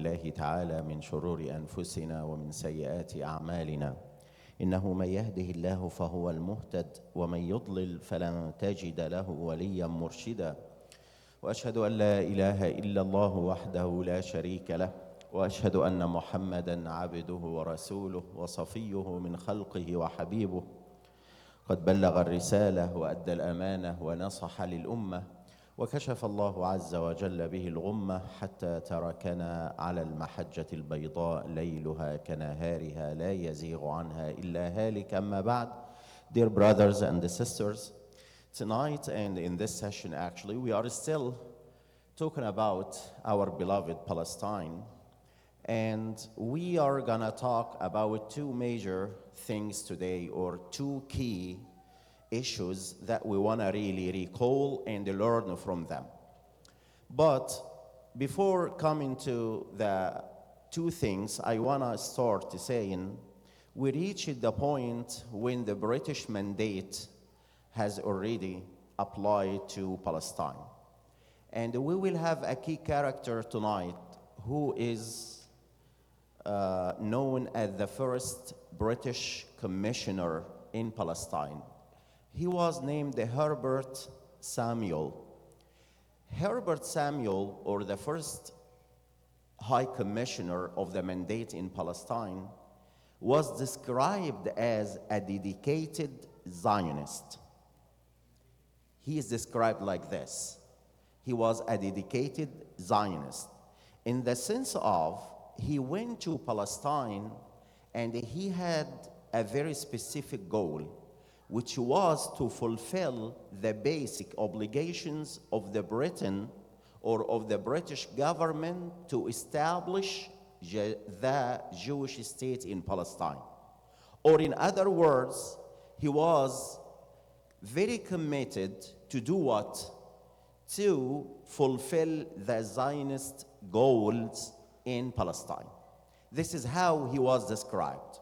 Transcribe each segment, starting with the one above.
بالله تعالى من شرور أنفسنا ومن سيئات أعمالنا. إنه من يهده الله فهو المهتد ومن يضلل فلن تجد له وليا مرشدا. وأشهد أن لا إله إلا الله وحده لا شريك له، وأشهد أن محمدًا عبده ورسوله وصفيه من خلقه وحبيبه. قد بلغ الرسالة وأدى الأمانة ونصح للأمة، وكشف الله عز وجل به الغمة حتى تركنا على المحجة البيضاء ليلها كنهارها لا يزيغ عنها إلا هالك. أما بعد. Dear brothers and sisters, tonight and in this session actually we are still talking about our beloved Palestine, and we are gonna talk about two major things today, or two key issues that we want to really recall and learn from them. But before coming to the two things, I want to start saying we reached the point when the British mandate has already applied to Palestine. And we will have a key character tonight who is known as the first British commissioner in Palestine. He was named Herbert Samuel. Herbert Samuel, or the first High Commissioner of the Mandate in Palestine, was described as a dedicated Zionist. He is described like this. He was a dedicated Zionist in the sense of he went to Palestine and he had a very specific goal, which was to fulfill the basic obligations of the Britain or of the British government to establish the Jewish state in Palestine. Or in other words, he was very committed to do what? To fulfill the Zionist goals in Palestine. This is how he was described.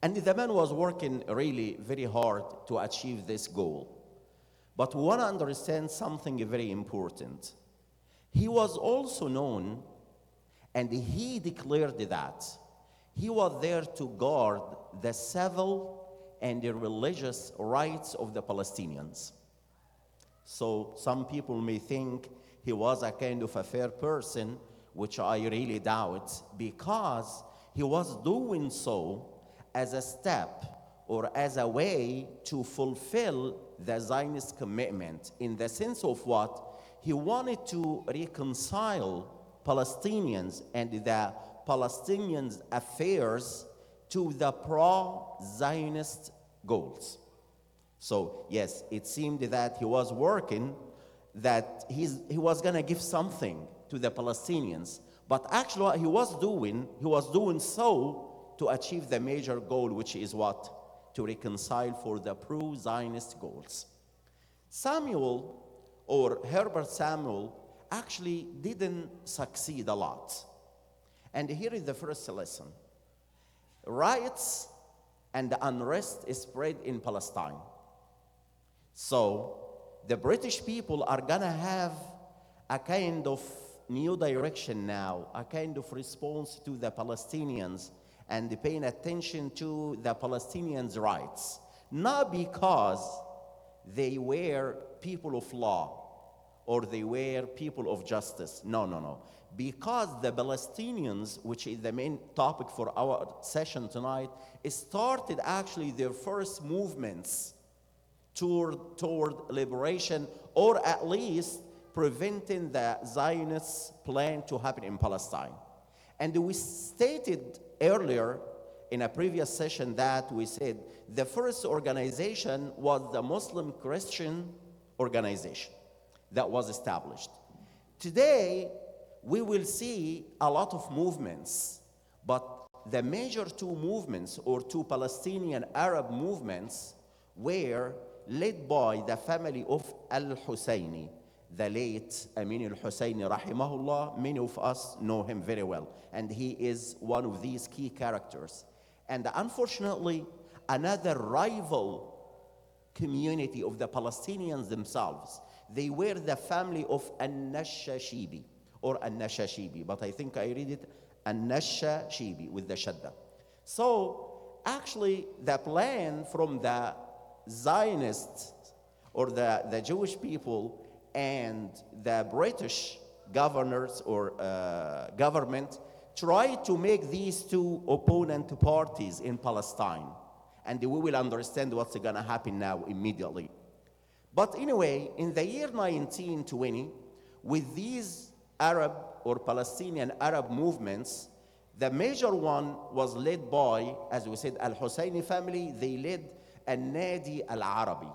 And the man was working really very hard to achieve this goal. But we want to understand something very important. He was also known, and he declared that he was there to guard the civil and the religious rights of the Palestinians. So some people may think he was a kind of a fair person, which I really doubt, because he was doing so as a step or as a way to fulfill the Zionist commitment, in the sense of what? He wanted to reconcile Palestinians and the Palestinians' affairs to the pro-Zionist goals. So yes, it seemed that he was working, that he was gonna give something to the Palestinians, but actually what he was doing so to achieve the major goal, which is what? To reconcile for the pro-Zionist goals. Samuel, or Herbert Samuel, actually didn't succeed a lot. And here is the first lesson. Riots and unrest is spread in Palestine. So the British people are gonna have a kind of new direction now, a kind of response to the Palestinians and paying attention to the Palestinians' rights, not because they were people of law or they were people of justice. No. Because the Palestinians, which is the main topic for our session tonight, started actually their first movements toward liberation, or at least preventing the Zionist plan to happen in Palestine. And we stated earlier in a previous session that we said the first organization was the Muslim Christian organization that was established. Today, we will see a lot of movements, but the major two movements, or two Palestinian Arab movements, were led by the family of Al-Husayni, the late Amin al-Husayni rahimahullah. Many of us know him very well, and he is one of these key characters. And unfortunately, another rival community of the Palestinians themselves, they were the family of An-Nashashibi, or An-Nashashibi, but I think I read it An-Nashashibi with the Shadda. So actually the plan from the Zionists or the Jewish people and the British governors or government tried to make these two opponent parties in Palestine. And we will understand what's going to happen now immediately. But anyway, in the year 1920, with these Arab or Palestinian Arab movements, the major one was led by, as we said, Al-Husseini family. They led Al-Nadi Al-Arabi,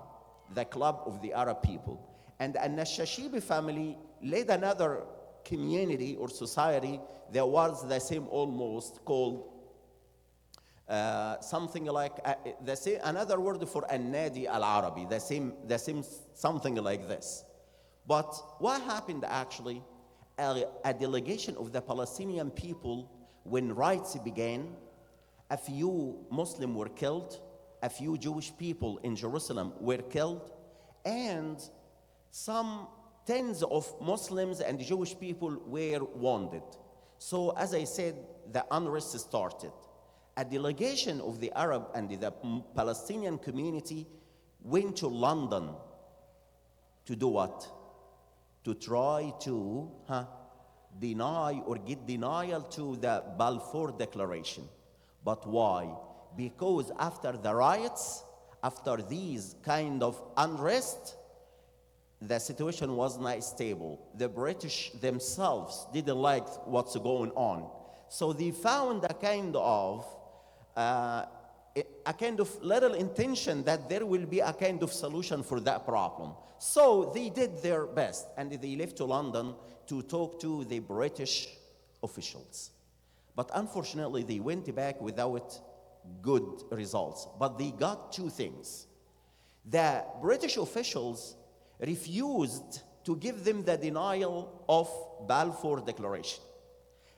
the club of the Arab people. And Al-Nashashibi family led another community or society that was the same almost, called something like another word for An-Nadi Al-Arabi, the same something like this. But what happened actually, a delegation of the Palestinian people, when riots began, a few Muslims were killed, a few Jewish people in Jerusalem were killed, and some tens of Muslims and Jewish people were wounded. So as I said, the unrest started. A delegation of the Arab and the Palestinian community went to London to do what? To try to deny or get denial to the Balfour Declaration. But why? Because after the riots, after these kind of unrest, the situation was not stable. The British themselves didn't like what's going on. So they found a kind of little intention that there will be a kind of solution for that problem. So they did their best, and they left to London to talk to the British officials. But unfortunately, they went back without good results. But they got two things. The British officials refused to give them the denial of Balfour Declaration.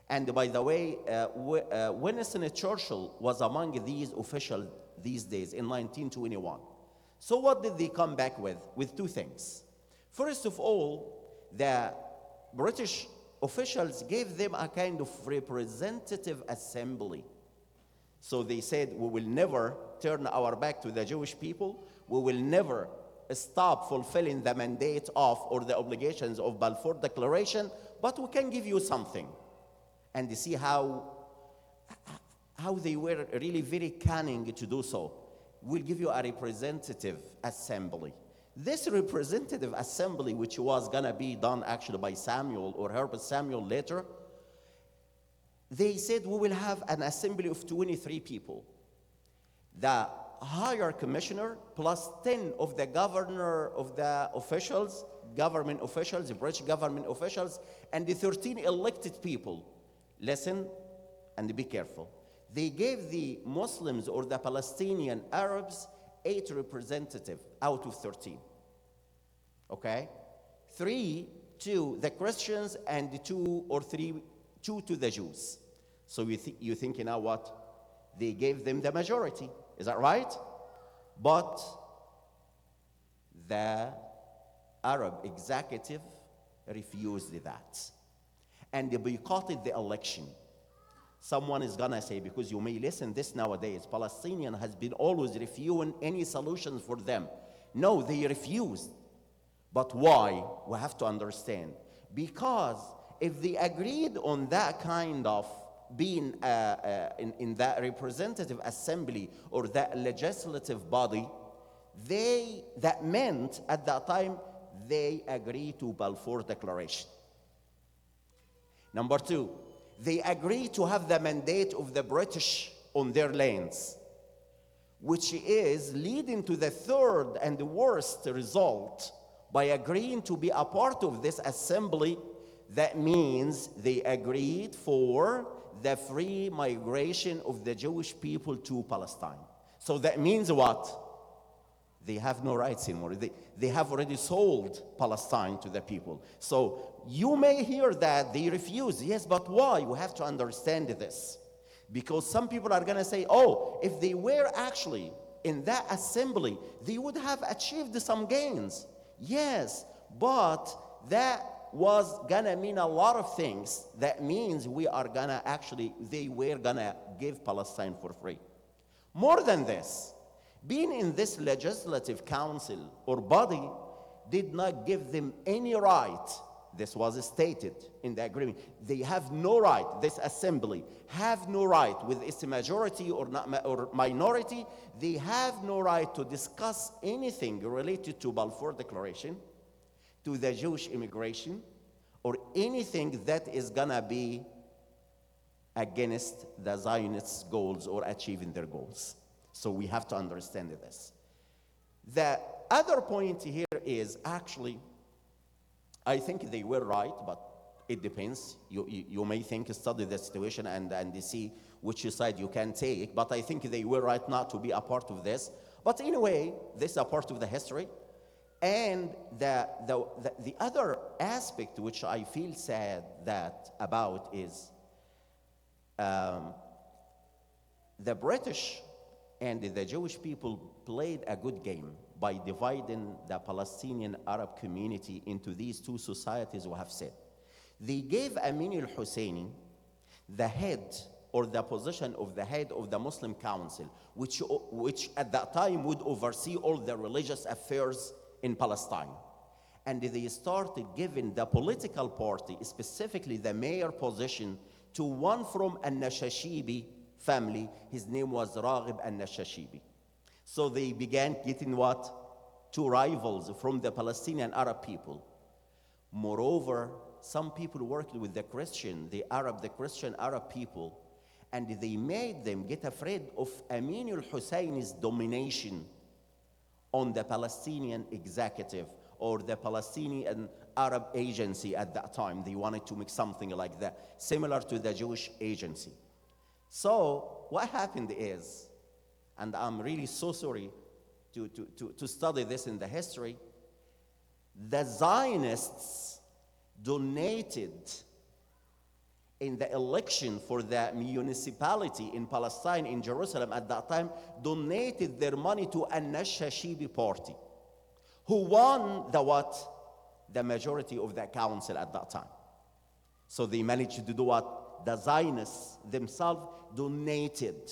And by the way, Winston Churchill was among these officials these days in 1921. So what did they come back with? With two things. First of all, the British officials gave them a kind of representative assembly. So they said, we will never turn our back to the Jewish people. We will never stop fulfilling the mandate of or the obligations of Balfour Declaration, but we can give you something. And you see how they were really very cunning to do so. We'll give you a representative assembly. This representative assembly, which was going to be done actually by Samuel or Herbert Samuel later, they said we will have an assembly of 23 people. The higher commissioner plus 10 of the governor of the officials, government officials, the British government officials, and the 13 elected people. Listen and be careful. They gave the Muslims or the Palestinian Arabs 8 representatives out of 13. Okay? 3 to the Christians and 2 to the Jews. So you think now what? They gave them the majority. Is that right? But the Arab executive refused that. And they boycotted the election. Someone is gonna say, because you may listen this nowadays, Palestinian has been always refusing any solutions for them. No, they refused. But why? We have to understand. Because if they agreed on that kind of being in that representative assembly or that legislative body, that meant at that time they agreed to Balfour Declaration. Number 2, they agreed to have the mandate of the British on their lands, which is leading to the third and the worst result. By agreeing to be a part of this assembly, that means they agreed for the free migration of the Jewish people to Palestine. So that means what? They have no rights anymore. They have already sold Palestine to the people. So you may hear that they refuse. Yes, but why? We have to understand this. Because some people are going to say, oh, if they were actually in that assembly, they would have achieved some gains. Yes, but that was gonna mean a lot of things. That means they were gonna give Palestine for free. More than this, being in this legislative council or body did not give them any right. This was stated in the agreement. They have no right, this assembly have no right, with its majority or minority, they have no right to discuss anything related to Balfour Declaration, to the Jewish immigration, or anything that is gonna be against the Zionists' goals or achieving their goals. So we have to understand this. The other point here is actually, I think they were right, but it depends. You may think, study the situation and see which side you can take, but I think they were right not to be a part of this. But anyway, this is a part of the history. And the other aspect which I feel sad about is the British and the Jewish people played a good game by dividing the Palestinian Arab community into these two societies we have said. They gave Amin al-Husseini the head or the position of the head of the Muslim Council, which at that time would oversee all the religious affairs in Palestine. And they started giving the political party, specifically the mayor position, to one from al-Nashashibi family. His name was Raghib al-Nashashibi. So they began getting what? Two rivals from the Palestinian Arab people. Moreover, some people worked with the Christian Arab people, and they made them get afraid of Amin al-Husseini's domination on the Palestinian executive or the Palestinian Arab agency at that time. They wanted to make something like that, similar to the Jewish agency. So what happened is, and I'm really so sorry to study this in the history, the Zionists donated in the election for the municipality in Palestine, in Jerusalem at that time, donated their money to al-Nashashibi party, who won the majority of the council at that time. So they managed to do what? The Zionists themselves donated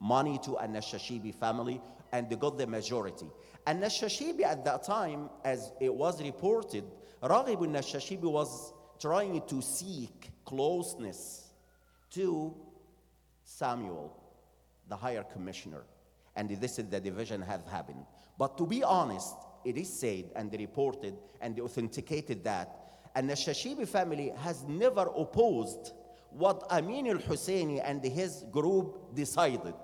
money to al-Nashashibi family, and they got the majority. Al-Nashashibi at that time, as it was reported, Raghib al-Nashashibi was trying to seek closeness to Samuel, the higher commissioner. And this is the division have happened. But to be honest, it is said and reported and authenticated that al-Nashashibi family has never opposed what Amin al-Husseini and his group decided.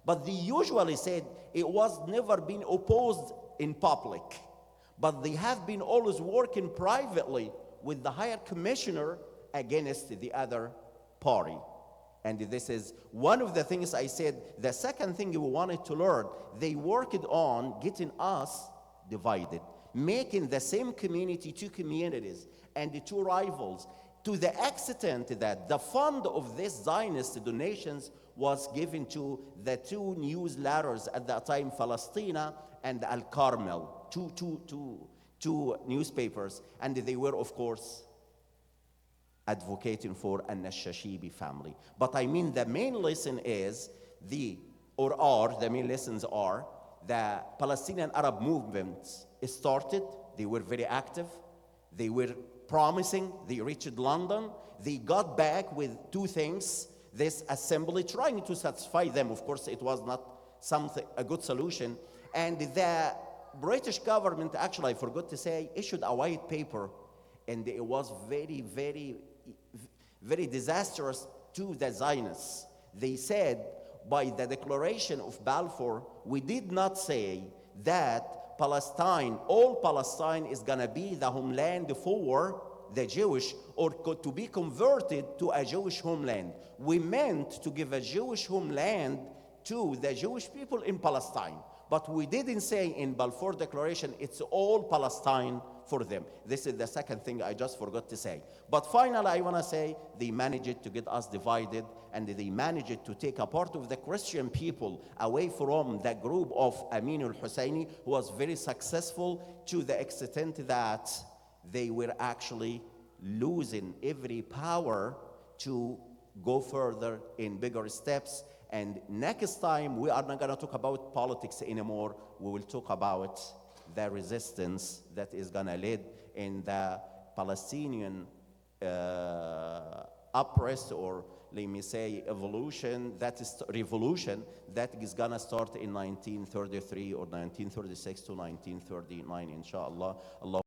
But they usually said it was never been opposed in public. But they have been always working privately with the higher commissioner against the other party. And this is one of the things I said. The second thing we wanted to learn, they worked on getting us divided, making the same community two communities and the two rivals, to the extent that the fund of this Zionist donations was given to the two newsletters at that time, Palestina and Al-Carmel, two newspapers, and they were, of course, advocating for al-Nashashibi family. But I mean, the main lesson is the main lessons are the Palestinian Arab movements started. They were very active. They were promising. They reached London. They got back with two things. This assembly trying to satisfy them. Of course, it was not a good solution. And the British government, actually, I forgot to say, issued a white paper, and it was very, very, very disastrous to the Zionists. They said, by the declaration of Balfour, we did not say that Palestine, all Palestine is gonna be the homeland for the Jewish, or to be converted to a Jewish homeland. We meant to give a Jewish homeland to the Jewish people in Palestine. But we didn't say in Balfour Declaration, it's all Palestine for them. This is the second thing I just forgot to say. But finally, I want to say they managed to get us divided, and they managed to take a part of the Christian people away from the group of Amin al-Husseini, who was very successful to the extent that they were actually losing every power to go further in bigger steps. And next time, we are not going to talk about politics anymore. We will talk about the resistance that is going to lead in the Palestinian oppressed, or let me say evolution, that is revolution, that is gonna start in 1933 or 1936 to 1939, inshallah. Allah